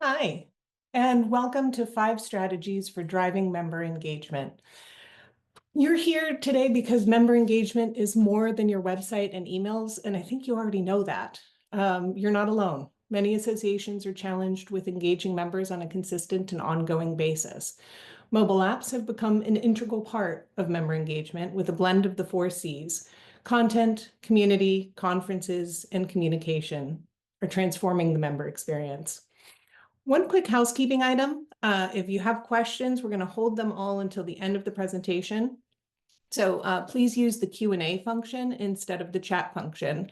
Hi, and welcome to 5 Strategies for Driving Member Engagement. You're here today because member engagement is more than your website and emails, and I think you already know that. You're not alone. Many associations are challenged with engaging members on a consistent and ongoing basis. Mobile apps have become an integral part of member engagement with a blend of the 4 Cs. Content, community, conferences, and communication are transforming the member experience. One quick housekeeping item. If you have questions, we're going to hold them all until the end of the presentation. So please use the Q&A function instead of the chat function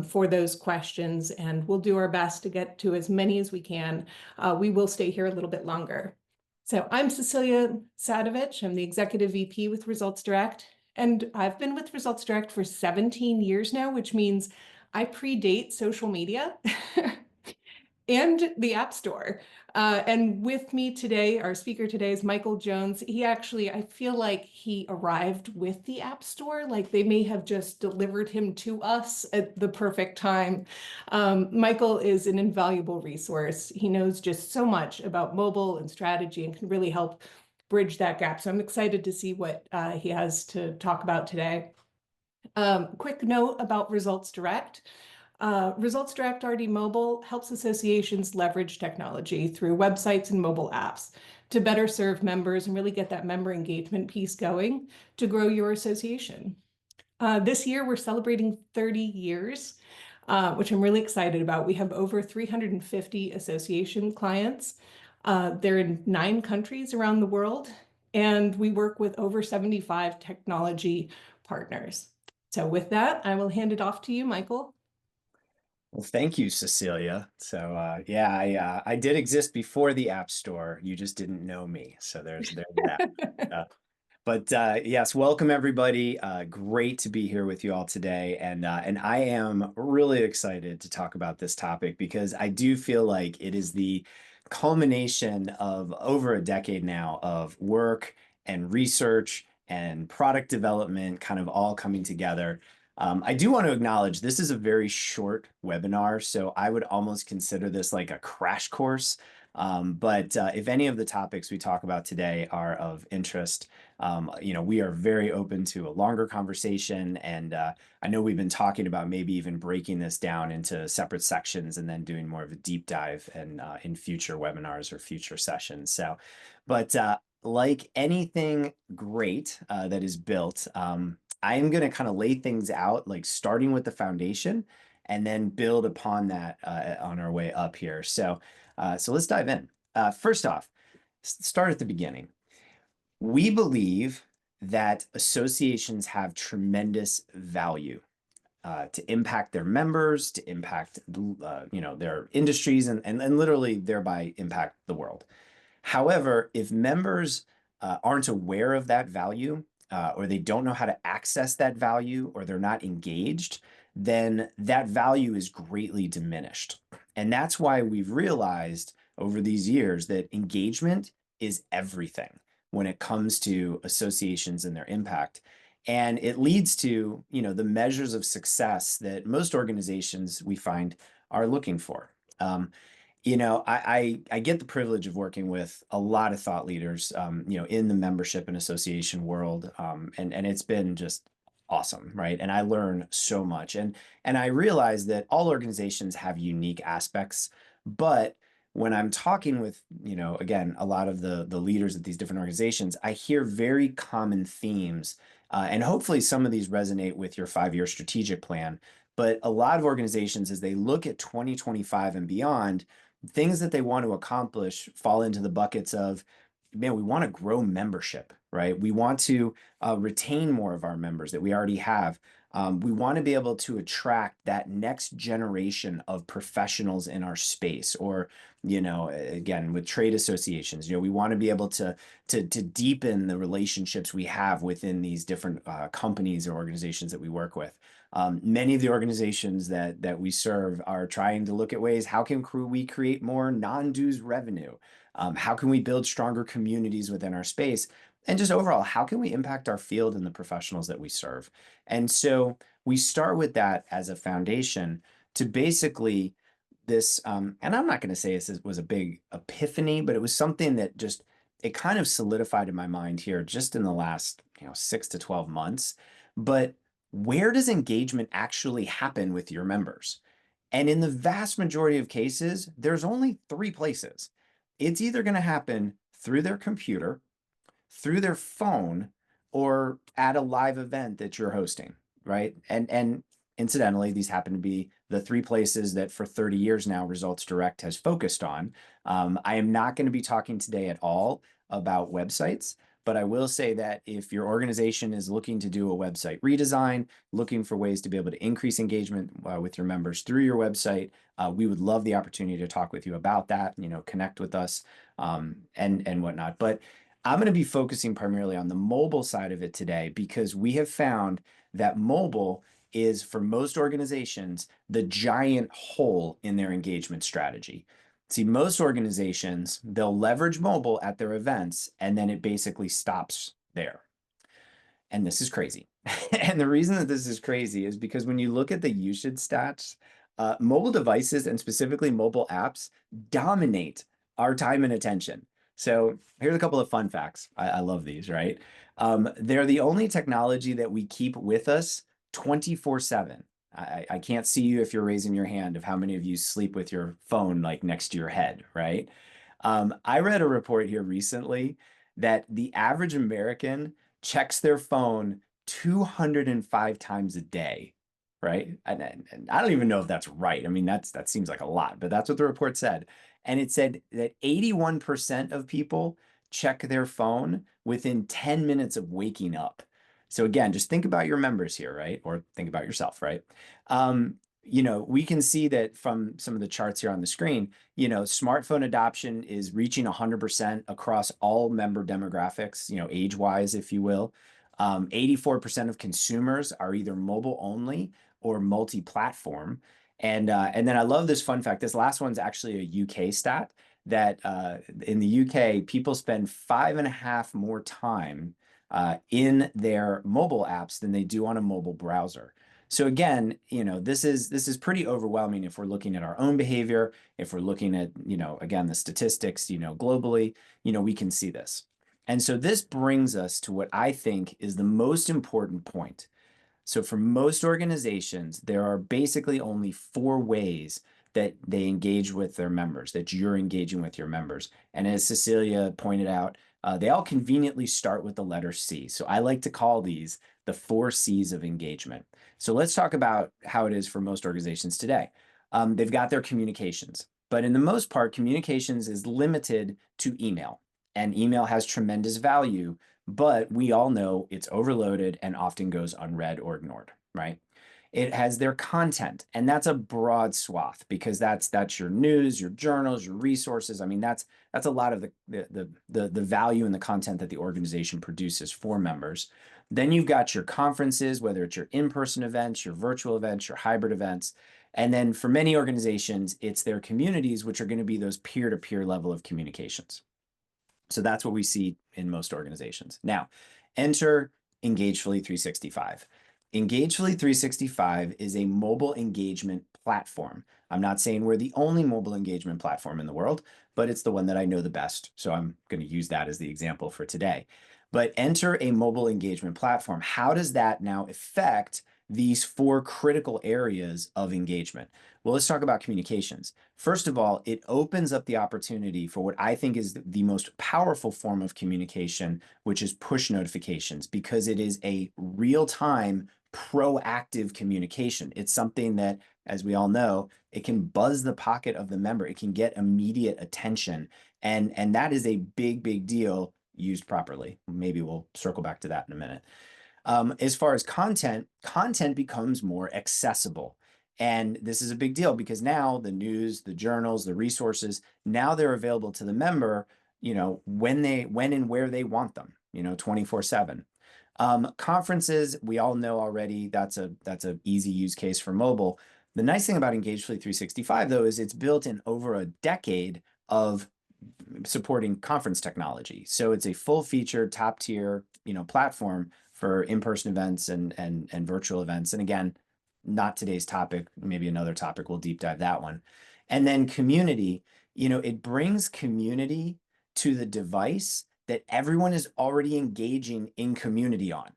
for those questions, and we'll do our best to get to as many as we can. We will stay here a little bit longer. So I'm Cecilia Sadovich. I'm the Executive VP with Results Direct, and I've been with Results Direct for 17 years now, which means I predate social media. And the App Store. And with me today, our speaker today is Michael Jones. He actually, I feel like he arrived with the App Store, like they may have just delivered him to us at the perfect time. Michael is an invaluable resource. He knows just so much about mobile and strategy and can really help bridge that gap. So I'm excited to see what he has to talk about today. Quick note about Results Direct. Results Direct RD Mobile helps associations leverage technology through websites and mobile apps to better serve members and really get that member engagement piece going to grow your association. This year, we're celebrating 30 years, which I'm really excited about. We have over 350 association clients. They're in 9 countries around the world, and we work with over 75 technology partners. So with that, I will hand it off to you, Michael. Well, thank you, Cecilia. So yeah, I did exist before the App Store. You just didn't know me. So there's that. But yes, welcome everybody. Great to be here with you all today, and I am really excited to talk about this topic because I do feel like it is the culmination of over a decade now of work and research and product development kind of all coming together. I do want to acknowledge this is a very short webinar, so I would almost consider this like a crash course. But if any of the topics we talk about today are of interest, we are very open to a longer conversation. And I know we've been talking about maybe even breaking this down into separate sections and then doing more of a deep dive in future webinars or future sessions. So, but like anything great that is built, I am going to kind of lay things out, like starting with the foundation and then build upon that on our way up here. So let's dive in. First off, start at the beginning. We believe that associations have tremendous value to impact their members, to impact their industries, and literally thereby impact the world. However, if members aren't aware of that value, or they don't know how to access that value, or they're not engaged, then that value is greatly diminished. And that's why we've realized over these years that engagement is everything when it comes to associations and their impact. And it leads to, the measures of success that most organizations we find are looking for. I get the privilege of working with a lot of thought leaders, in the membership and association world, and it's been just awesome, right? And I learn so much, and I realize that all organizations have unique aspects, but when I'm talking with, again, a lot of the leaders at these different organizations, I hear very common themes, and hopefully some of these resonate with your 5-year strategic plan. But a lot of organizations, as they look at 2025 and beyond, things that they want to accomplish fall into the buckets of, man, we want to grow membership, right? We want to retain more of our members that we already have. We want to be able to attract that next generation of professionals in our space, or, again, with trade associations, we want to be able to deepen the relationships we have within these different companies or organizations that we work with. Many of the organizations that we serve are trying to look at ways, how can we create more non-dues revenue? How can we build stronger communities within our space? And just overall, how can we impact our field and the professionals that we serve? And so we start with that as a foundation to basically, this, and I'm not going to say this was a big epiphany, but it was something that just, it kind of solidified in my mind here just in the last, 6 to 12 months. But where does engagement actually happen with your members? And in the vast majority of cases, there's only three places. It's either going to happen through their computer, through their phone, or at a live event that you're hosting, right? And incidentally, these happen to be the three places that for 30 years now Results Direct has focused on. I am not going to be talking today at all about websites, but I will say that if your organization is looking to do a website redesign, looking for ways to be able to increase engagement with your members through your website, we would love the opportunity to talk with you about that, connect with us, and whatnot. But I'm going to be focusing primarily on the mobile side of it today, because we have found that mobile is, for most organizations, the giant hole in their engagement strategy. See, most organizations, they'll leverage mobile at their events, and then it basically stops there. And this is crazy. And the reason that this is crazy is because when you look at the usage stats, mobile devices, and specifically mobile apps, dominate our time and attention. So here's a couple of fun facts. I love these, right? They're the only technology that we keep with us 24/7. I can't see you if you're raising your hand of how many of you sleep with your phone like next to your head, right? I read a report here recently that the average American checks their phone 205 times a day, right? And I don't even know if that's right. I mean, that seems like a lot, but that's what the report said. And it said that 81% of people check their phone within 10 minutes of waking up. So again, just think about your members here, right? Or think about yourself, right? We can see that from some of the charts here on the screen, smartphone adoption is reaching 100% across all member demographics, age-wise, if you will. 84% of consumers are either mobile only or multi-platform. And then I love this fun fact. This last one's actually a UK stat that in the UK, people spend 5.5 more time in their mobile apps than they do on a mobile browser. So again, this is pretty overwhelming if we're looking at our own behavior, if we're looking at, again, the statistics, globally, we can see this. And so this brings us to what I think is the most important point. So for most organizations, there are basically only 4 ways that they engage with their members, that you're engaging with your members. And as Cecilia pointed out, they all conveniently start with the letter C. So I like to call these the 4 C's of engagement. So let's talk about how it is for most organizations today. They've got their communications, but in the most part, communications is limited to email, and email has tremendous value, but we all know it's overloaded and often goes unread or ignored, right? It has their content, and that's a broad swath because that's your news, your journals, your resources. I mean, that's a lot of the value and the content that the organization produces for members. Then you've got your conferences, whether it's your in-person events, your virtual events, your hybrid events. And then for many organizations, it's their communities, which are going to be those peer-to-peer level of communications. So that's what we see in most organizations. Now, enter Engagefully 365. Engagefully 365 is a mobile engagement platform. I'm not saying we're the only mobile engagement platform in the world, but it's the one that I know the best. So I'm going to use that as the example for today. But enter a mobile engagement platform. How does that now affect these 4 critical areas of engagement? Well, let's talk about communications. First of all, it opens up the opportunity for what I think is the most powerful form of communication, which is push notifications, because it is a real-time, proactive communication. It's something that, as we all know, it can buzz the pocket of the member. It can get immediate attention. And that is a big, big deal used properly. Maybe we'll circle back to that in a minute. As far as content becomes more accessible. And this is a big deal because now the news, the journals, the resources, now they're available to the member, when and where they want them, 24/7. Conferences, we all know already that's a easy use case for mobile. The nice thing about Engagefully 365 though is it's built in over a decade of supporting conference technology. So it's a full featured top tier, platform for in-person events and virtual events. And again, not today's topic, maybe another topic, we'll deep dive that one. And then community, it brings community to the device that everyone is already engaging in community on.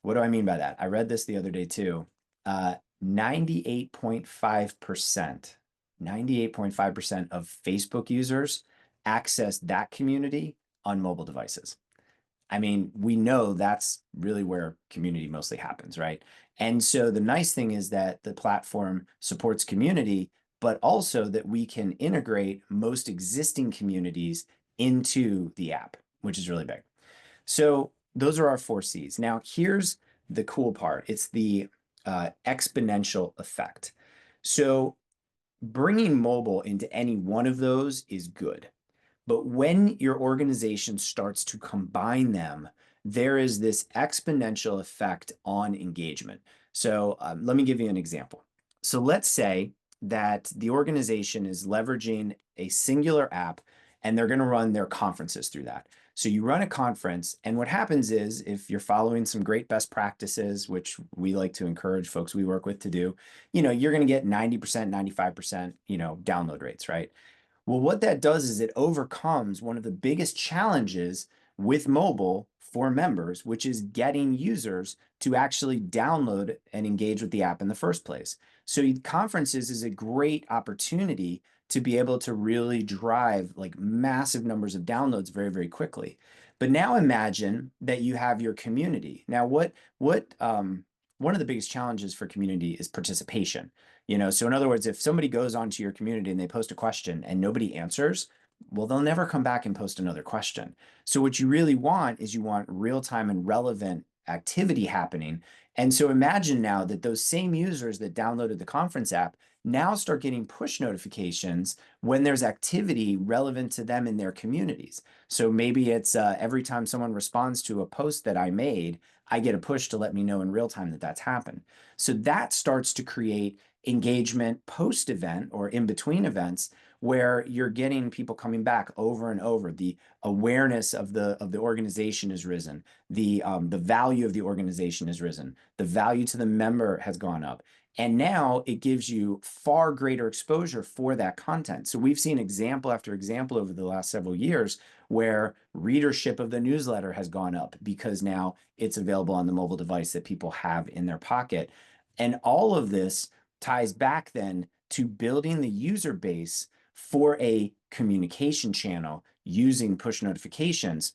What do I mean by that? I read this the other day too. 98.5%, 98.5% of Facebook users access that community on mobile devices. I mean, we know that's really where community mostly happens, right? And so the nice thing is that the platform supports community, but also that we can integrate most existing communities into the app, which is really big. So those are our 4 C's. Now, here's the cool part. It's the exponential effect. So bringing mobile into any one of those is good. But when your organization starts to combine them, there is this exponential effect on engagement. So let me give you an example. So let's say that the organization is leveraging a singular app and they're going to run their conferences through that. So you run a conference, and what happens is, if you're following some great best practices, which we like to encourage folks we work with to do, you're going to get 90%, 95%, download rates, right? Well, what that does is it overcomes one of the biggest challenges with mobile for members, which is getting users to actually download and engage with the app in the first place. So conferences is a great opportunity to be able to really drive like massive numbers of downloads very, very quickly. But now imagine that you have your community. Now, one of the biggest challenges for community is participation. So in other words, if somebody goes onto your community and they post a question and nobody answers, well, they'll never come back and post another question. So what you really want is you want real-time and relevant activity happening. And so imagine now that those same users that downloaded the conference app now start getting push notifications when there's activity relevant to them in their communities. So maybe it's every time someone responds to a post that I made, I get a push to let me know in real time that that's happened. So that starts to create engagement post-event or in between events where you're getting people coming back over and over. The awareness of the organization has risen. The value of the organization has risen. The value to the member has gone up. And now it gives you far greater exposure for that content. So we've seen example after example over the last several years where readership of the newsletter has gone up because now it's available on the mobile device that people have in their pocket. And all of this ties back then to building the user base for a communication channel using push notifications,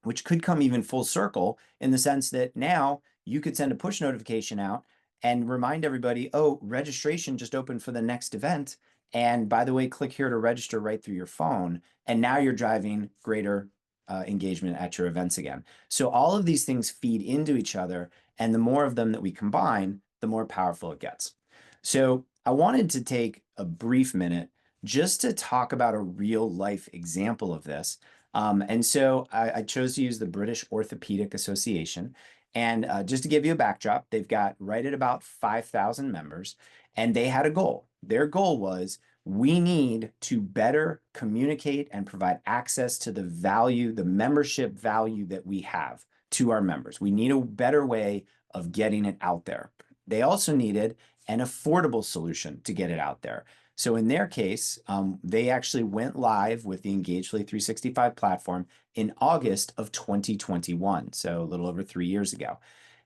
which could come even full circle in the sense that now you could send a push notification out and remind everybody, oh, registration just opened for the next event. And by the way, click here to register right through your phone. And now you're driving greater engagement at your events again. So all of these things feed into each other. And the more of them that we combine, the more powerful it gets. So I wanted to take a brief minute just to talk about a real life example of this. And so I chose to use the British Orthopedic Association. And just to give you a backdrop, they've got right at about 5,000 members, and they had a goal. Their goal was, we need to better communicate and provide access to the value, the membership value that we have to our members. We need a better way of getting it out there. They also needed an affordable solution to get it out there. So in their case, they actually went live with the Engagefully 365 platform in August of 2021, so a little over 3 years ago.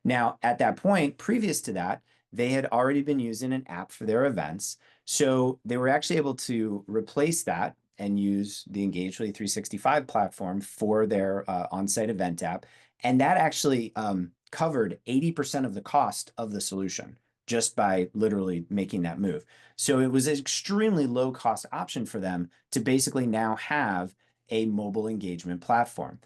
Now, at that point, previous to that, they had already been using an app for their events. So they were actually able to replace that and use the Engagefully 365 platform for their on-site event app. And that actually covered 80% of the cost of the solution just by literally making that move. So it was an extremely low cost option for them to basically now have a mobile engagement platform.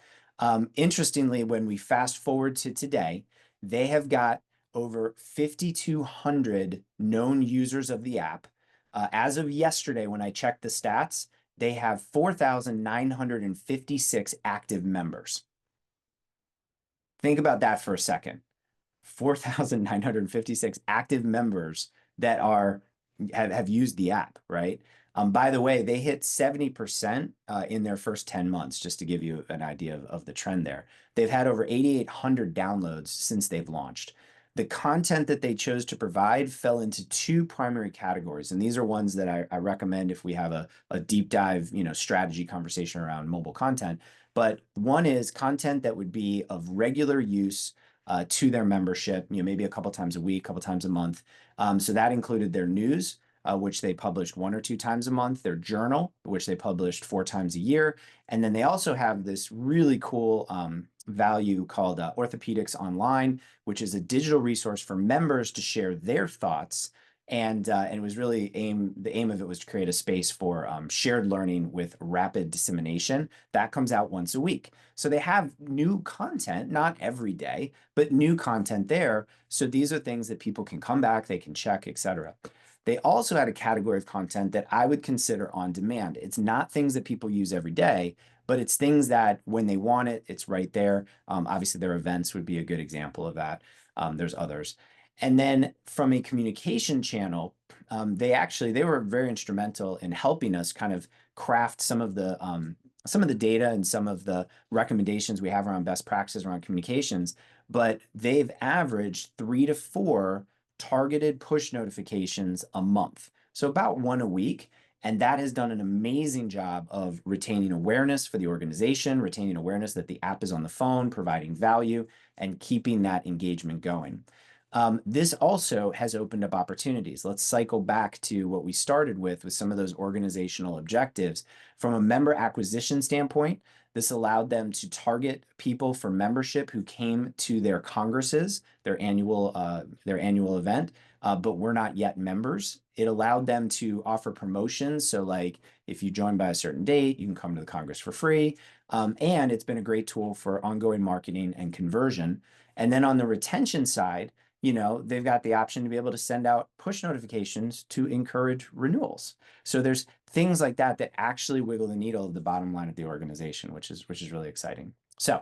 Interestingly, when we fast forward to today, they have got over 5,200 known users of the app. As of yesterday, when I checked the stats, they have 4,956 active members. Think about that for a second. 4,956 active members that have used the app, right? By the way, they hit 70% in their first 10 months, just to give you an idea of the trend there. They've had over 8,800 downloads since they've launched. The content that they chose to provide fell into two primary categories. And these are ones that I recommend if we have a deep dive, strategy conversation around mobile content. But one is content that would be of regular use to their membership, maybe a couple times a week, couple times a month. So that included their news, which they published 1 or 2 times a month, their journal, which they published 4 times a year. And then they also have this really cool value called Orthopedics Online, which is a digital resource for members to share their thoughts. And it was really the aim of it was to create a space for shared learning with rapid dissemination. That comes out once a week. So they have new content, not every day, but new content there. So these are things that people can come back, they can check, etc. They also had a category of content that I would consider on demand. It's not things that people use every day, but it's things that when they want it, it's right there. Obviously, their events would be a good example of that. There's others. And then from a communication channel, they were very instrumental in helping us kind of craft some of the data and some of the recommendations we have around best practices around communications. But they've averaged 3 to 4 targeted push notifications a month. So about 1 a week. And that has done an amazing job of retaining awareness for the organization, retaining awareness that the app is on the phone, providing value, and keeping that engagement going. This also has opened up opportunities. Let's cycle back to what we started with some of those organizational objectives. From a member acquisition standpoint, this allowed them to target people for membership who came to their congresses, their annual event, but were not yet members. It allowed them to offer promotions. So like if you join by a certain date, you can come to the Congress for free. And it's been a great tool for ongoing marketing and conversion. And then on the retention side, they've got the option to be able to send out push notifications to encourage renewals. So there's things like that that actually wiggle the needle of the bottom line of the organization, which is really exciting. So,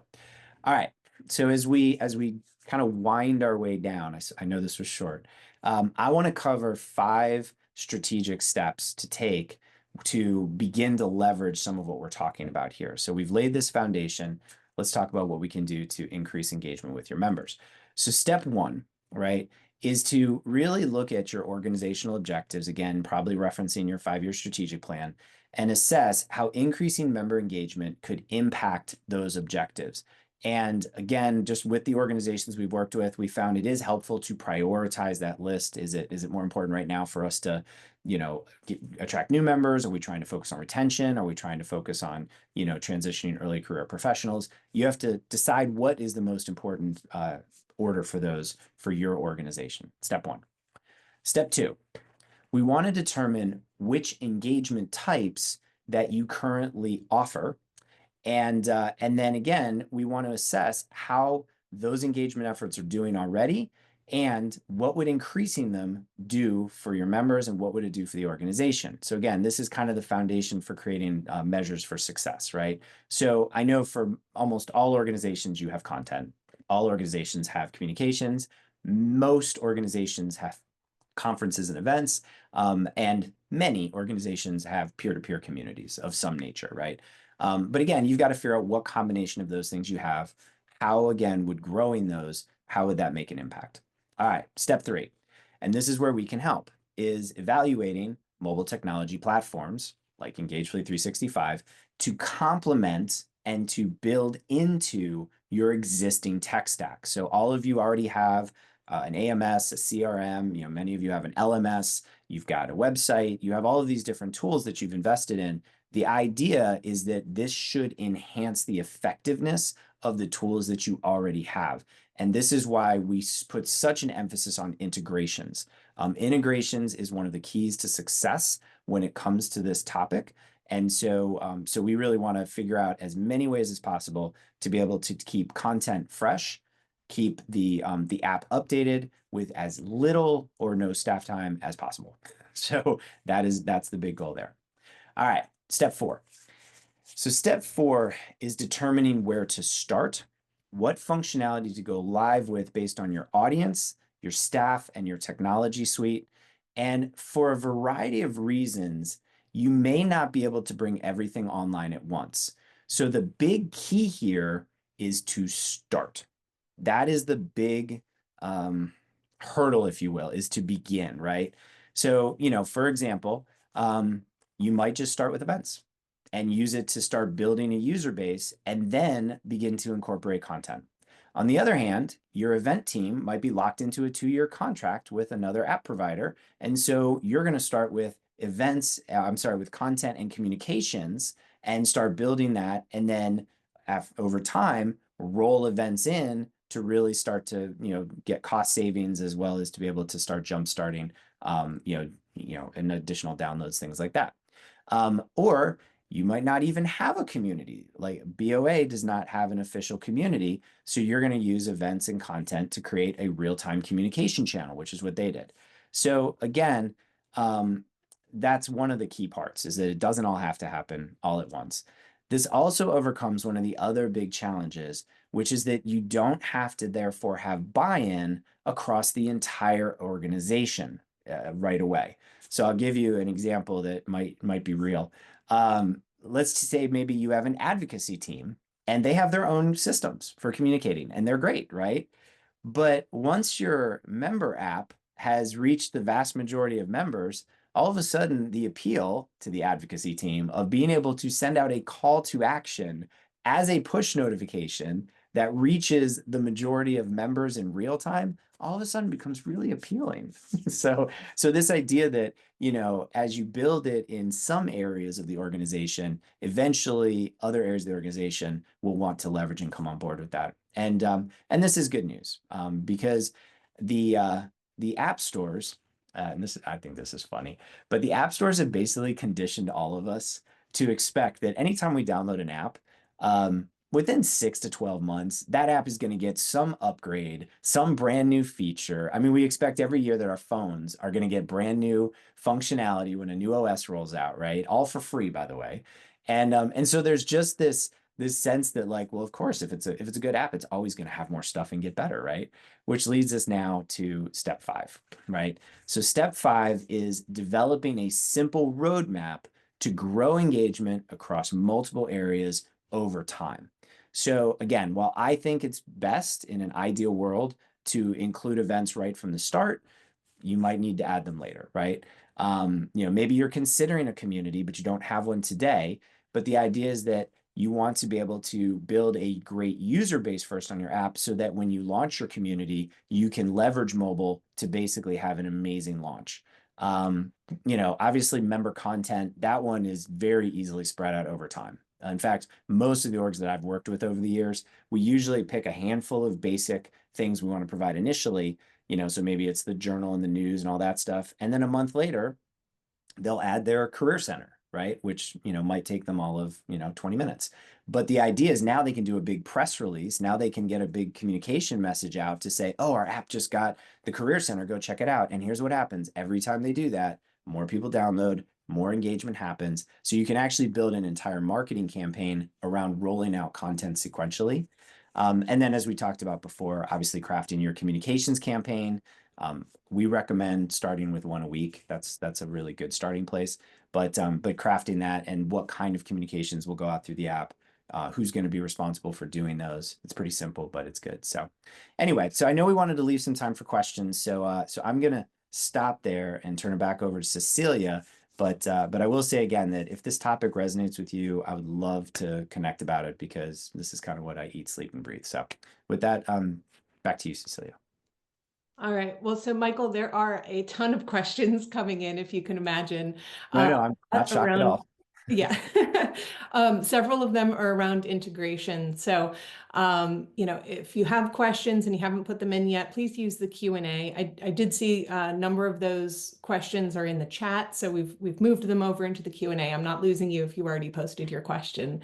all right. So as we kind of wind our way down, I know this was short. I want to cover 5 strategic steps to take to begin to leverage some of what we're talking about here. So we've laid this foundation. Let's talk about what we can do to increase engagement with your members. So step 1, right, is to really look at your organizational objectives, again, probably referencing your 5-year strategic plan, and assess how increasing member engagement could impact those objectives. And again, just with the organizations we've worked with, we found it is helpful to prioritize that list. Is it more important right now for us to, attract new members? Are we trying to focus on retention? Are we trying to focus on, transitioning early career professionals? You have to decide what is the most important order for those for your organization. Step 1. Step 2, we want to determine which engagement types that you currently offer. And then again, we want to assess how those engagement efforts are doing already and what would increasing them do for your members and what would it do for the organization. So again, this is kind of the foundation for creating measures for success, right? So I know for almost all organizations, you have content. All organizations have communications. Most organizations have conferences and events, and many organizations have peer-to-peer communities of some nature, right? But again, you've got to figure out what combination of those things you have. How, again, would growing those, how would that make an impact? All right, step 3, and this is where we can help, is evaluating mobile technology platforms like Engagefully 365 to complement and to build into your existing tech stack. So all of you already have an AMS, a CRM, many of you have an LMS, you've got a website, you have all of these different tools that you've invested in. The idea is that this should enhance the effectiveness of the tools that you already have. And this is why we put such an emphasis on integrations. Integrations is one of the keys to success when it comes to this topic. And so, so we really want to figure out as many ways as possible to be able to keep content fresh, keep the app updated with as little or no staff time as possible. So that's the big goal there. All right, step 4. So step 4 is determining where to start, what functionality to go live with based on your audience, your staff, and your technology suite. And for a variety of reasons, you may not be able to bring everything online at once. So the big key here is to start. That is the big hurdle, if you will, is to begin, right? So, for example, you might just start with events and use it to start building a user base and then begin to incorporate content. On the other hand, your event team might be locked into a 2-year contract with another app provider. And so you're going to start with with content and communications and start building that. And then over time, roll events in to really start to, get cost savings as well as to be able to start jump starting, and additional downloads, things like that. Or you might not even have a community. Like BOA does not have an official community. So you're going to use events and content to create a real-time communication channel, which is what they did. So again, that's one of the key parts, is that it doesn't all have to happen all at once. This also overcomes one of the other big challenges, which is that you don't have to therefore have buy-in across the entire organization right away. So I'll give you an example that might be real. Let's say maybe you have an advocacy team and they have their own systems for communicating and they're great, right? But once your member app has reached the vast majority of members, all of a sudden the appeal to the advocacy team of being able to send out a call to action as a push notification that reaches the majority of members in real time, all of a sudden becomes really appealing. So this idea that, as you build it in some areas of the organization, eventually other areas of the organization will want to leverage and come on board with that. And this is good news, because the app stores, and I think this is funny, but the app stores have basically conditioned all of us to expect that anytime we download an app, within 6 to 12 months, that app is going to get some upgrade, some brand new feature. I mean, we expect every year that our phones are going to get brand new functionality when a new OS rolls out, right? All for free, by the way. And so there's just this sense that, like, well, of course, if it's a good app, it's always going to have more stuff and get better, right? Which leads us now to step 5, right? So step 5 is developing a simple roadmap to grow engagement across multiple areas over time. So again, while I think it's best in an ideal world to include events right from the start, you might need to add them later, right? Maybe you're considering a community, but you don't have one today. But the idea is that you want to be able to build a great user base first on your app so that when you launch your community, you can leverage mobile to basically have an amazing launch. Obviously member content, that one is very easily spread out over time. In fact, most of the orgs that I've worked with over the years, we usually pick a handful of basic things we want to provide initially, so maybe it's the journal and the news and all that stuff. And then a month later, they'll add their career center, right? Which, might take them all of, 20 minutes. But the idea is now they can do a big press release. Now they can get a big communication message out to say, oh, our app just got the career center, go check it out. And here's what happens. Every time they do that, more people download, more engagement happens. So you can actually build an entire marketing campaign around rolling out content sequentially. And then, as we talked about before, obviously crafting your communications campaign. We recommend starting with one a week. That's a really good starting place. But crafting that and what kind of communications will go out through the app, who's going to be responsible for doing those. It's pretty simple, but it's good. So anyway, so I know we wanted to leave some time for questions. So I'm going to stop there and turn it back over to Cecilia. But I will say again that if this topic resonates with you, I would love to connect about it, because this is kind of what I eat, sleep, and breathe. So with that, back to you, Cecilia. All right. Well, so Michael, there are a ton of questions coming in, if you can imagine. No, I'm not shocked at all. Yeah. Several of them are around integration. So, if you have questions and you haven't put them in yet, please use the Q&A. I did see a number of those questions are in the chat. So we've moved them over into the Q&A. I'm not losing you if you already posted your question.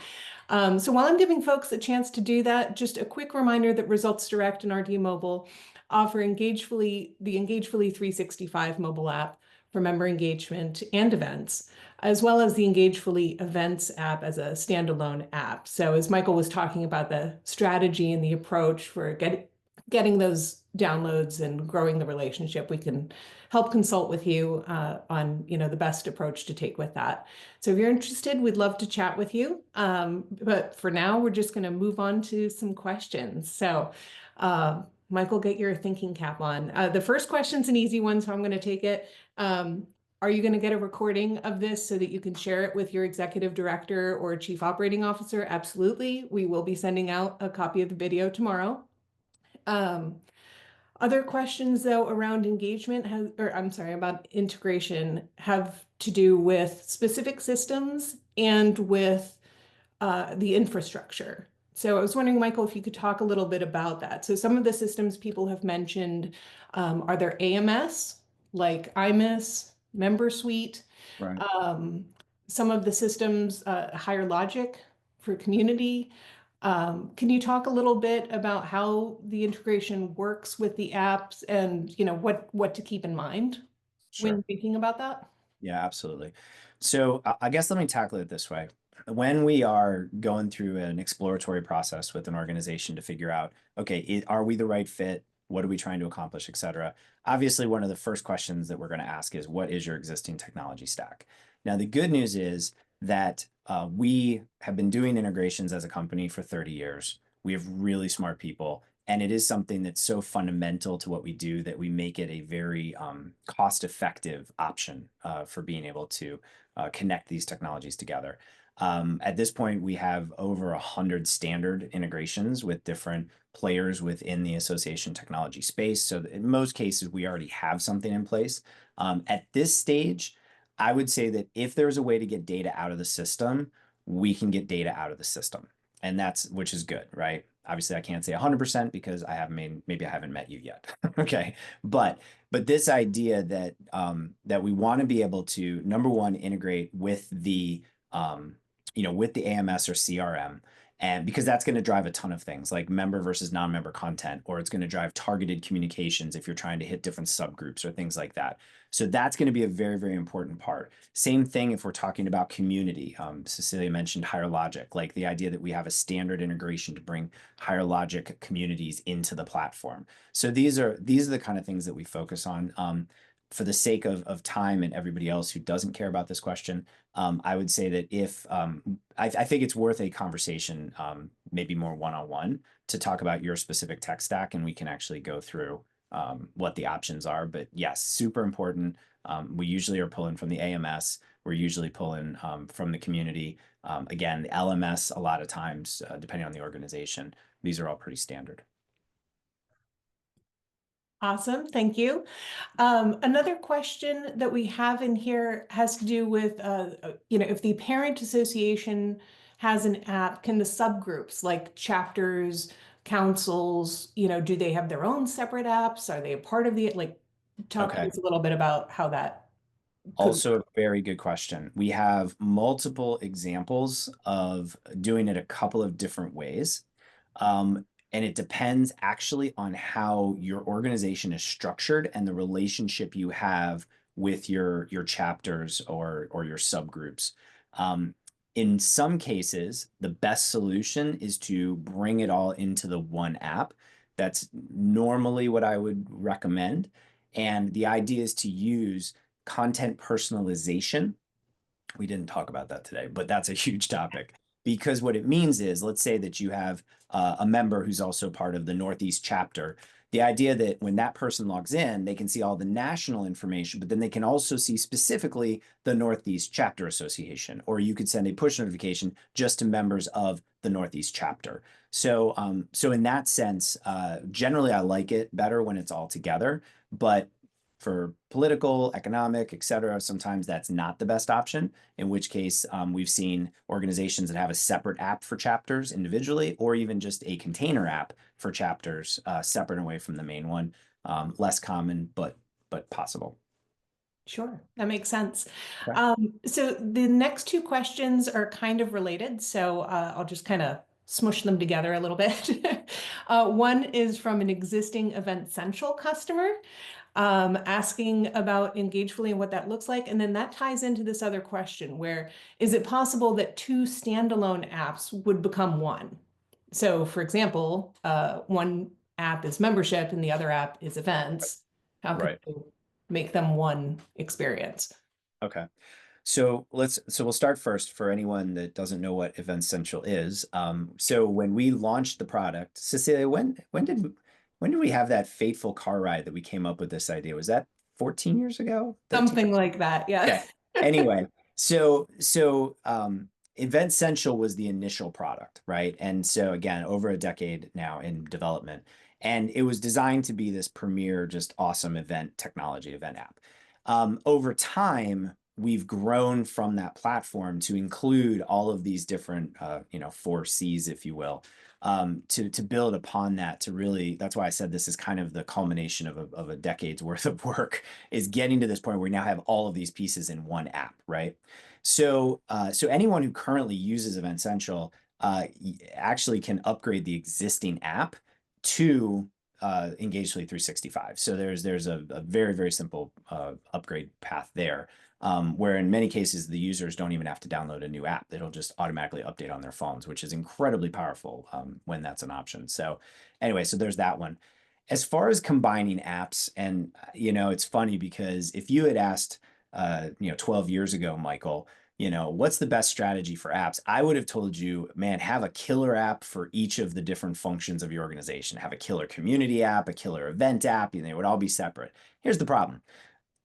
So while I'm giving folks a chance to do that, just a quick reminder that Results Direct and RD Mobile offer the Engagefully 365 mobile app for member engagement and events, as well as the Engagefully Events app as a standalone app. So as Michael was talking about the strategy and the approach for getting those downloads and growing the relationship, we can help consult with you on the best approach to take with that. So if you're interested, we'd love to chat with you. But for now, we're just going to move on to some questions. So Michael, get your thinking cap on. The first question's an easy one, so I'm going to take it. Are you going to get a recording of this so that you can share it with your executive director or chief operating officer? Absolutely. We will be sending out a copy of the video tomorrow. Other questions though around engagement about integration have to do with specific systems and with the infrastructure. So I was wondering, Michael, if you could talk a little bit about that. So some of the systems people have mentioned, are there AMS like IMIS, Member Suite? Right. Um, some of the systems, Higher Logic for community. Can you talk a little bit about how the integration works with the apps and what to keep in mind when Sure. thinking about that? Yeah, absolutely. So I guess let me tackle it this way. When we are going through an exploratory process with an organization to figure out, okay, are we the right fit? What are we trying to accomplish, et cetera? Obviously, one of the first questions that we're going to ask is, what is your existing technology stack? Now, the good news is that we have been doing integrations as a company for 30 years. We have really smart people. And it is something that's so fundamental to what we do that we make it a very cost-effective option for being able to connect these technologies together. At this point, we have over 100 standard integrations with different players within the association technology space. So in most cases, we already have something in place. At this stage, I would say that if there's a way to get data out of the system, we can get data out of the system. And which is good, right? Obviously, I can't say 100% because maybe I haven't met you yet. Okay. But this idea that that we want to be able to, number one, integrate with the with the AMS or CRM, and because that's going to drive a ton of things like member versus non-member content, or it's going to drive targeted communications if you're trying to hit different subgroups or things like that. So that's going to be a very, very important part. Same thing if we're talking about community. Cecilia mentioned Higher Logic, like the idea that we have a standard integration to bring Higher Logic communities into the platform. So these are the kind of things that we focus on. For the sake of time and everybody else who doesn't care about this question, I would say that if I think it's worth a conversation, maybe more one-on-one, to talk about your specific tech stack, and we can actually go through what the options are. But yes, super important. We usually are pulling from the AMS. We're usually pulling from the community. Again, the LMS, a lot of times, depending on the organization, these are all pretty standard. Awesome, thank you. Another question that we have in here has to do with, if the parent association has an app, can the subgroups like chapters, councils, do they have their own separate apps? Are they a part of talk to Okay. us a little bit about how that could. Also, a very good question. We have multiple examples of doing it a couple of different ways. And it depends actually on how your organization is structured and the relationship you have with your chapters or your subgroups. In some cases, the best solution is to bring it all into the one app. That's normally what I would recommend. And the idea is to use content personalization. We didn't talk about that today, but that's a huge topic, because what it means is, let's say that you have a member who's also part of the Northeast chapter. The idea that when that person logs in, they can see all the national information, but then they can also see specifically the Northeast Chapter Association, or you could send a push notification just to members of the Northeast chapter. So, so in that sense, generally I like it better when it's all together, but for political, economic, et cetera, sometimes that's not the best option, in which case we've seen organizations that have a separate app for chapters individually, or even just a container app for chapters separate and away from the main one. Less common, but possible. Sure, that makes sense. Okay. So the next two questions are kind of related, so I'll just kind of smush them together a little bit. One is from an existing Event Central customer, asking about Engagefully and what that looks like. And then that ties into this other question where, is it possible that two standalone apps would become one? So for example, one app is membership and the other app is events. How could Right. you make them one experience? Okay. So we'll start first for anyone that doesn't know what Event Central is. So when we launched the product, Cecilia, when when did we have that fateful car ride that we came up with this idea? Was that 14 years ago? 13? Something like that, yeah. Okay. Anyway, so Event Central was the initial product, right? And so again, over a decade now in development, and it was designed to be this premier, just awesome event technology, event app. Over time, we've grown from that platform to include all of these different, 4 Cs, if you will, to build upon that. To really, that's why I said this is kind of the culmination of a decade's worth of work, is getting to this point where we now have all of these pieces in one app, right? So anyone who currently uses Event Central actually can upgrade the existing app to Engagely 365. So there's a very, very simple upgrade path there, where in many cases the users don't even have to download a new app. It'll just automatically update on their phones, which is incredibly powerful when that's an option. So anyway, so there's that one. As far as combining apps, and it's funny because if you had asked 12 years ago, Michael, what's the best strategy for apps? I would have told you, man, have a killer app for each of the different functions of your organization. Have a killer community app, a killer event app, they would all be separate. Here's the problem.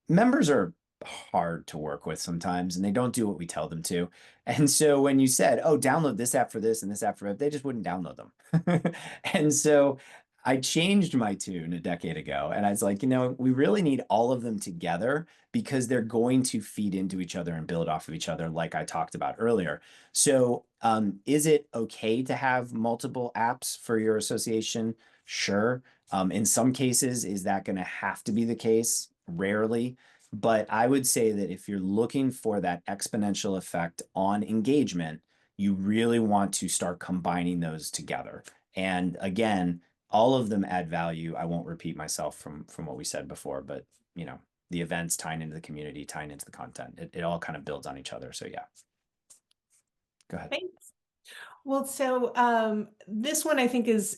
Members are hard to work with sometimes, and they don't do what we tell them to. And so when you said, oh, download this app for this and this app for that, they just wouldn't download them. And so I changed my tune a decade ago, and I was like, we really need all of them together because they're going to feed into each other and build off of each other, like I talked about earlier. So is it okay to have multiple apps for your association? Sure. In some cases, is that going to have to be the case? Rarely. But I would say that if you're looking for that exponential effect on engagement, you really want to start combining those together. And again, all of them add value. I won't repeat myself from what we said before, but the events tying into the community, tying into the content, it all kind of builds on each other. So yeah, go ahead. Thanks. Well, so this one I think is,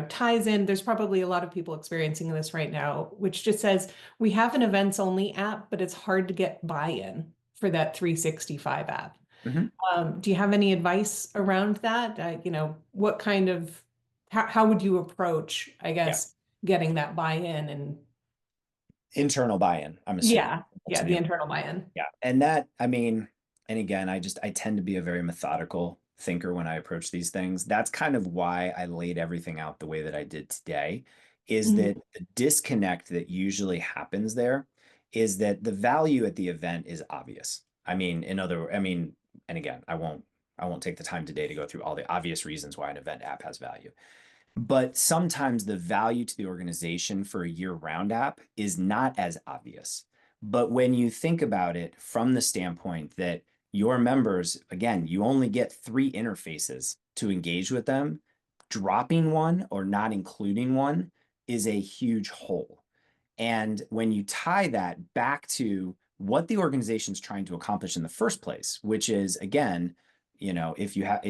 ties in. There's probably a lot of people experiencing this right now, which just says we have an events only app, but it's hard to get buy-in for that 365 app. Do you have any advice around that? What kind of, how would you approach, I guess, getting that buy-in and internal buy-in, I'm assuming. Yeah, the internal buy-in. Yeah. And that, and again, I tend to be a very methodical thinker when I approach these things. That's kind of why I laid everything out the way that I did today, is that the disconnect that usually happens there is that the value at the event is obvious. And again, I won't take the time today to go through all the obvious reasons why an event app has value. But sometimes the value to the organization for a year-round app is not as obvious. But when you think about it from the standpoint that your members, again, you only get 3 interfaces to engage with them, dropping one or not including one is a huge hole. And when you tie that back to what the organization's trying to accomplish in the first place, which is, again, if you have,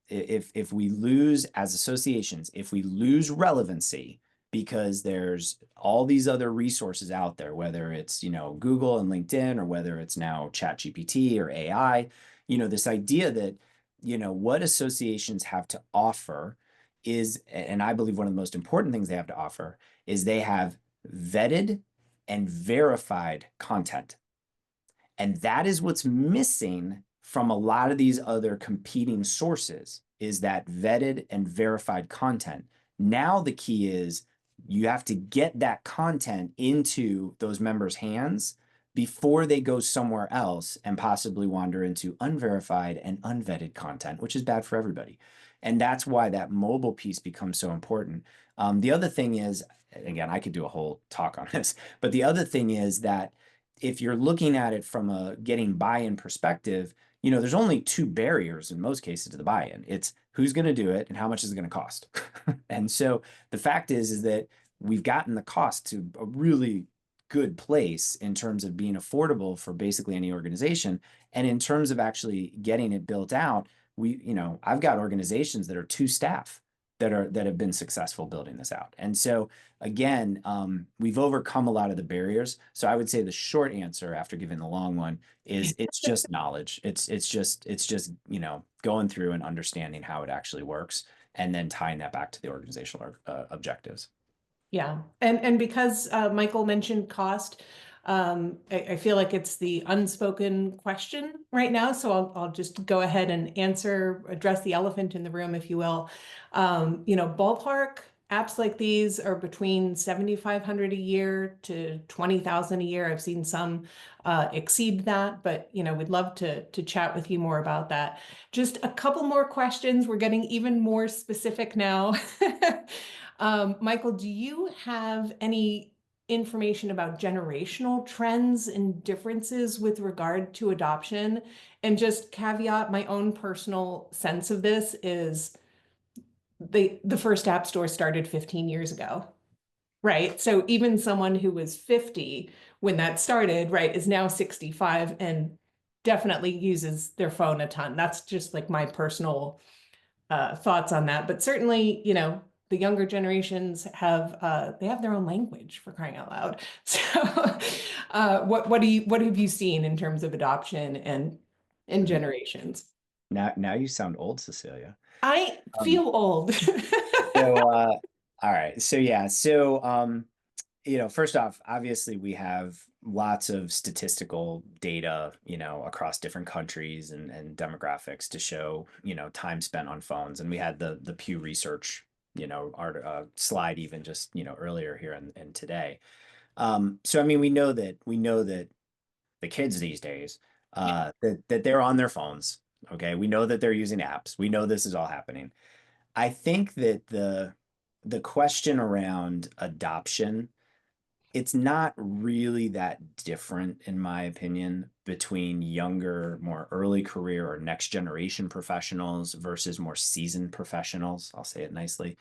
if we lose as associations, if we lose relevancy because there's all these other resources out there, whether it's, Google and LinkedIn, or whether it's now ChatGPT or AI, this idea that, what associations have to offer is, and I believe one of the most important things they have to offer is they have vetted and verified content. And that is what's missing from a lot of these other competing sources, is that vetted and verified content. Now the key is you have to get that content into those members' hands before they go somewhere else and possibly wander into unverified and unvetted content, which is bad for everybody. And that's why that mobile piece becomes so important. The other thing is, again, I could do a whole talk on this, but the other thing is that if you're looking at it from a getting buy-in perspective, there's only 2 barriers in most cases to the buy-in. It's who's going to do it and how much is it going to cost. And so the fact is that we've gotten the cost to a really good place in terms of being affordable for basically any organization. And in terms of actually getting it built out, I've got organizations that are 2 staff that have been successful building this out. And so again, we've overcome a lot of the barriers. So I would say the short answer, after giving the long one, is it's just knowledge. It's just going through and understanding how it actually works. and then tying that back to the organizational objectives. Yeah, and because Michael mentioned cost, I feel like it's the unspoken question right now. So I'll just go ahead and address the elephant in the room, if you will. Ballpark apps like these are between 7,500 a year to 20,000 a year. I've seen some exceed that, but we'd love to chat with you more about that. Just a couple more questions. We're getting even more specific now. Michael, do you have any information about generational trends and differences with regard to adoption? And just caveat, my own personal sense of this is the first app store started 15 years ago, right? So even someone who was 50 when that started, right, is now 65 and definitely uses their phone a ton. That's just like my personal thoughts on that. But certainly, the younger generations have they have their own language, for crying out loud. So what have you seen in terms of adoption and generations? Now you sound old, Cecilia. I Um, feel old. so all right. So yeah. So first off, obviously we have lots of statistical data, across different countries and demographics to show, time spent on phones. And we had the Pew Research, our slide even just, earlier here and today. So I mean, we know that the kids these days, that they're on their phones. Okay, we know that they're using apps. We know this is all happening. I think that the question around adoption, it's not really that different, in my opinion, between younger, more early career or next generation professionals versus more seasoned professionals. I'll say it nicely.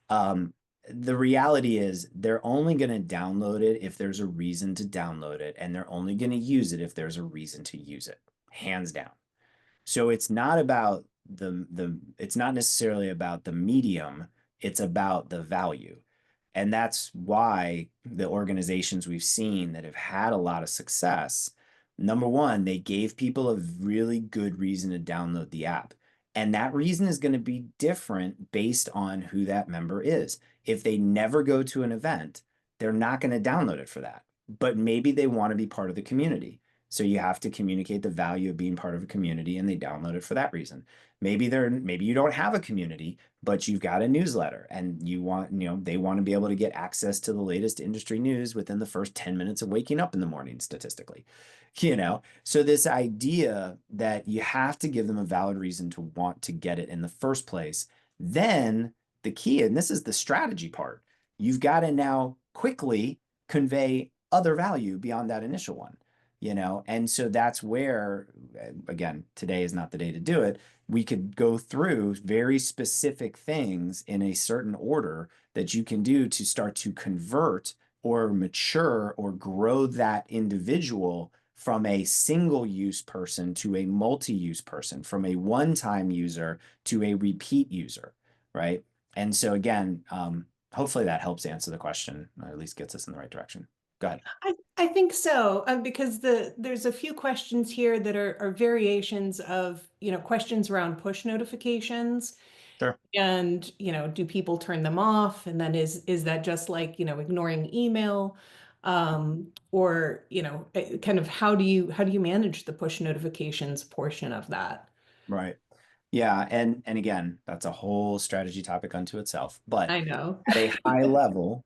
Um, the reality is they're only going to download it if there's a reason to download it, and they're only going to use it if there's a reason to use it, hands down. So it's not about it's not necessarily about the medium, it's about the value. And that's why the organizations we've seen that have had a lot of success, number one, they gave people a really good reason to download the app. And that reason is going to be different based on who that member is. If they never go to an event, they're not going to download it for that. But maybe they want to be part of the community. So you have to communicate the value of being part of a community, and they download it for that reason. Maybe you don't have a community, but you've got a newsletter and they want to be able to get access to the latest industry news within the first 10 minutes of waking up in the morning, statistically. So this idea that you have to give them a valid reason to want to get it in the first place. Then the key, and this is the strategy part, you've got to now quickly convey other value beyond that initial one. And so that's where, again, today is not the day to do it. We could go through very specific things in a certain order that you can do to start to convert or mature or grow that individual from a single use person to a multi-use person, from a one-time user to a repeat user, right? And so again, hopefully that helps answer the question, or at least gets us in the right direction. Go ahead. I think so, because there's a few questions here that are variations of, questions around push notifications. Sure. And, do people turn them off? And then is that just like, ignoring email? Or, kind of how do you manage the push notifications portion of that? Right. Yeah, and again, that's a whole strategy topic unto itself. But I know. at a high level,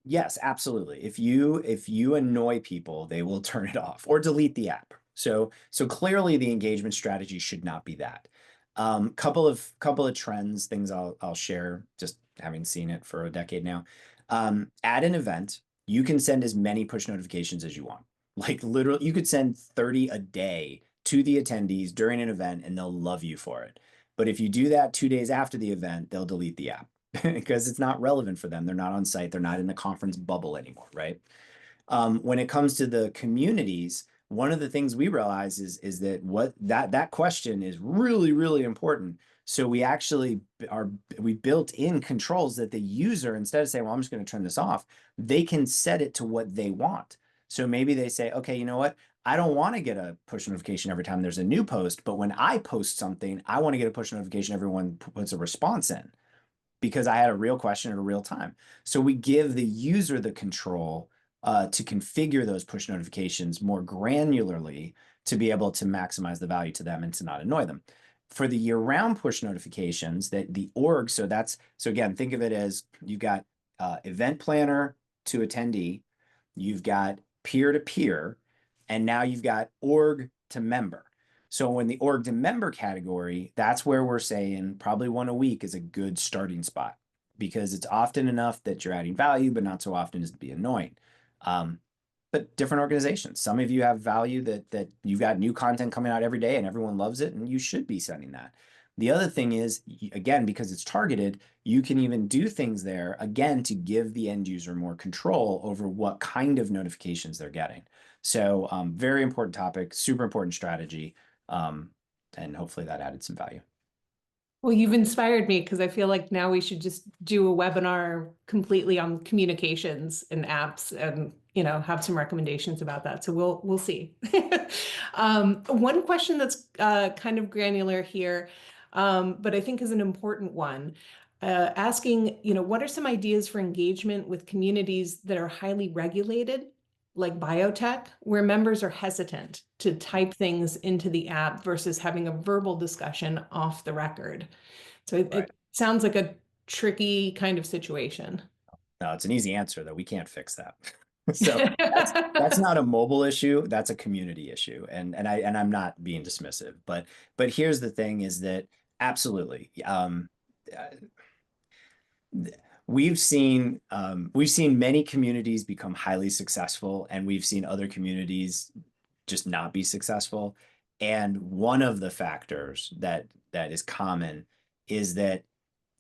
yes, absolutely. If you annoy people, they will turn it off or delete the app. So clearly the engagement strategy should not be that. Couple of trends, things I'll share, just having seen it for a decade now. At an event, you can send as many push notifications as you want. Like literally, you could send 30 a day to the attendees during an event and they'll love you for it. But if you do that 2 days after the event, they'll delete the app because it's not relevant for them. They're not on site. They're not in the conference bubble anymore, right? When it comes to the communities, one of the things we realize is that that question is really, really important. So we built in controls that the user, instead of saying, well, I'm just going to turn this off, they can set it to what they want. So maybe they say, okay, you know what? I don't want to get a push notification every time there's a new post, but when I post something, I want to get a push notification everyone puts a response in because I had a real question at a real time. So we give the user the control to configure those push notifications more granularly to be able to maximize the value to them and to not annoy them. For the year-round push notifications, that the org, so again, think of it as you've got event planner to attendee, you've got peer-to-peer, and now you've got org to member. So when the org to member category, that's where we're saying probably one a week is a good starting spot because it's often enough that you're adding value, but not so often as to be annoying. But different organizations, some of you have value that you've got new content coming out every day and everyone loves it, and you should be sending that. The other thing is, again, because it's targeted, you can even do things there, again, to give the end user more control over what kind of notifications they're getting. So very important topic, super important strategy. And hopefully that added some value. Well, you've inspired me because I feel like now we should just do a webinar completely on communications and apps and, have some recommendations about that. So we'll see. One question that's kind of granular here, but I think is an important one. Asking, what are some ideas for engagement with communities that are highly regulated, like biotech, where members are hesitant to type things into the app versus having a verbal discussion off the record? So Right. it sounds like a tricky kind of situation. No, it's an easy answer though. We can't fix that. So that's not a mobile issue. That's a community issue. And I'm not being dismissive, but here's the thing is that absolutely. Uh, we've seen many communities become highly successful, and we've seen other communities just not be successful. And one of the factors that is common is that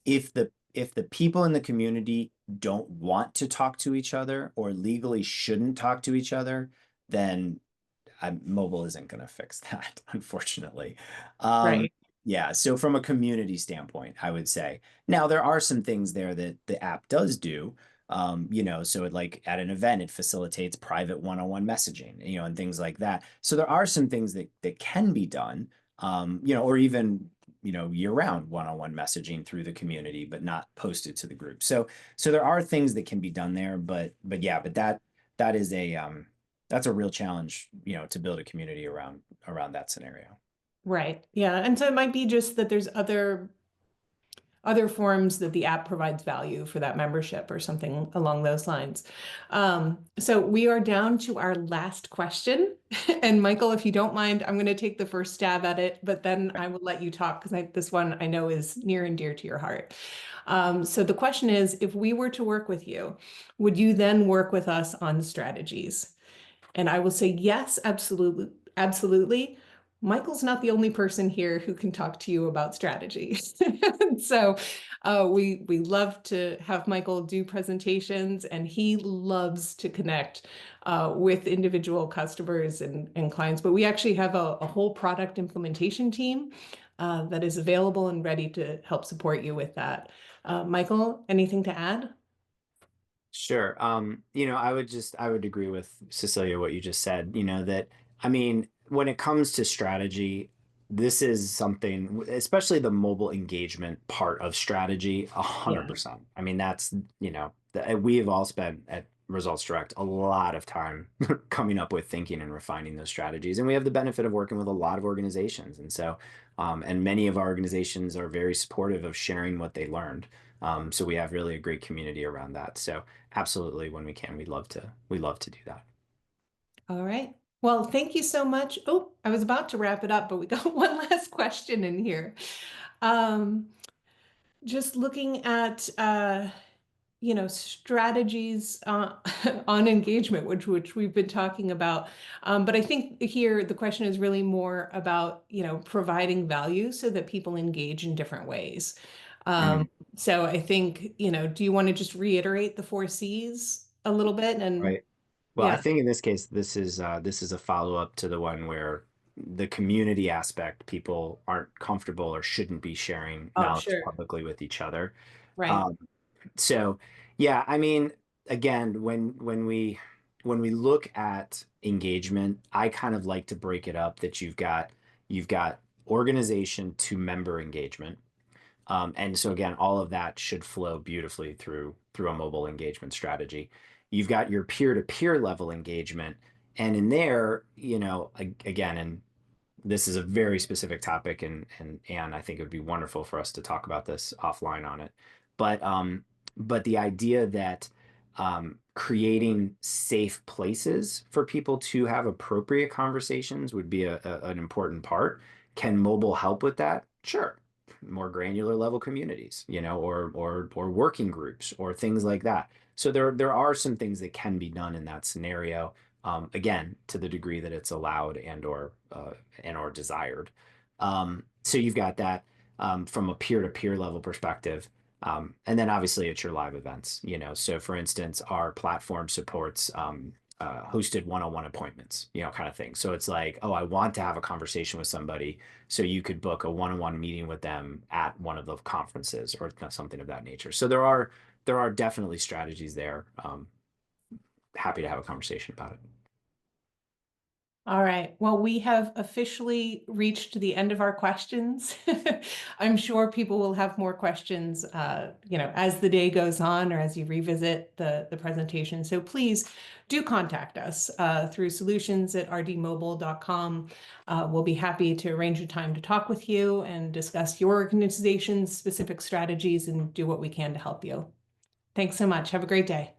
if the people in the community don't want to talk to each other or legally shouldn't talk to each other, then mobile isn't going to fix that, unfortunately. Right. Yeah, so from a community standpoint, I would say. Now, there are some things there that the app does do. So like at an event, it facilitates private one-on-one messaging, and things like that. So there are some things that can be done, or even year-round one-on-one messaging through the community, but not posted to the group. So there are things that can be done there, but that is that's a real challenge, to build a community around that scenario. Right. Yeah. And so it might be just that there's other forms that the app provides value for that membership or something along those lines. So we are down to our last question. And Michael, if you don't mind, I'm going to take the first stab at it, but then I will let you talk because this one I know is near and dear to your heart. So the question is, if we were to work with you, would you then work with us on strategies? And I will say, yes, absolutely. Absolutely. Michael's not the only person here who can talk to you about strategy. So we love to have Michael do presentations, and he loves to connect with individual customers and clients. But we actually have a whole product implementation team that is available and ready to help support you with that. Michael, anything to add? Sure. I would agree with Cecilia what you just said, that I mean, when it comes to strategy, this is something, especially the mobile engagement part of strategy, Yeah. 100%. I mean, that's, we have all spent at Results Direct a lot of time coming up with thinking and refining those strategies. And we have the benefit of working with a lot of organizations. And so, and many of our organizations are very supportive of sharing what they learned. So we have really a great community around that. So absolutely, when we can, we love to do that. All right. Well, thank you so much. Oh, I was about to wrap it up, but we got one last question in here. Um, just looking at strategies on engagement, which we've been talking about. But I think here the question is really more about, providing value so that people engage in different ways. Mhm. So I think, do you want to just reiterate the 4 Cs a little bit? And Right. Well, I yeah. think in this case, this is a follow-up to the one where the community aspect, people aren't comfortable or shouldn't be sharing Oh, knowledge sure. publicly with each other. Right. Um, so yeah, I mean, again, when we when we look at engagement, I kind of like to break it up that you've got organization to member engagement. And so again, all of that should flow beautifully through a mobile engagement strategy. You've got your peer-to-peer level engagement, and in there, again, and this is a very specific topic, and I think it would be wonderful for us to talk about this offline on it. But the idea that creating safe places for people to have appropriate conversations would be an important part. Can mobile help with that? Sure. More granular level communities, or working groups or things like that. So there are some things that can be done in that scenario. Again, to the degree that it's allowed and or desired. So you've got that from a peer-to-peer level perspective. And then obviously it's your live events, So for instance, our platform supports hosted one-on-one appointments, kind of thing. So it's like, oh, I want to have a conversation with somebody. So you could book a one-on-one meeting with them at one of the conferences or something of that nature. So there are definitely strategies there. Happy to have a conversation about it. All right. Well, we have officially reached the end of our questions. I'm sure people will have more questions, as the day goes on or as you revisit the presentation. So please do contact us through solutions@rdmobile.com. We'll be happy to arrange a time to talk with you and discuss your organization's specific strategies and do what we can to help you. Thanks so much. Have a great day.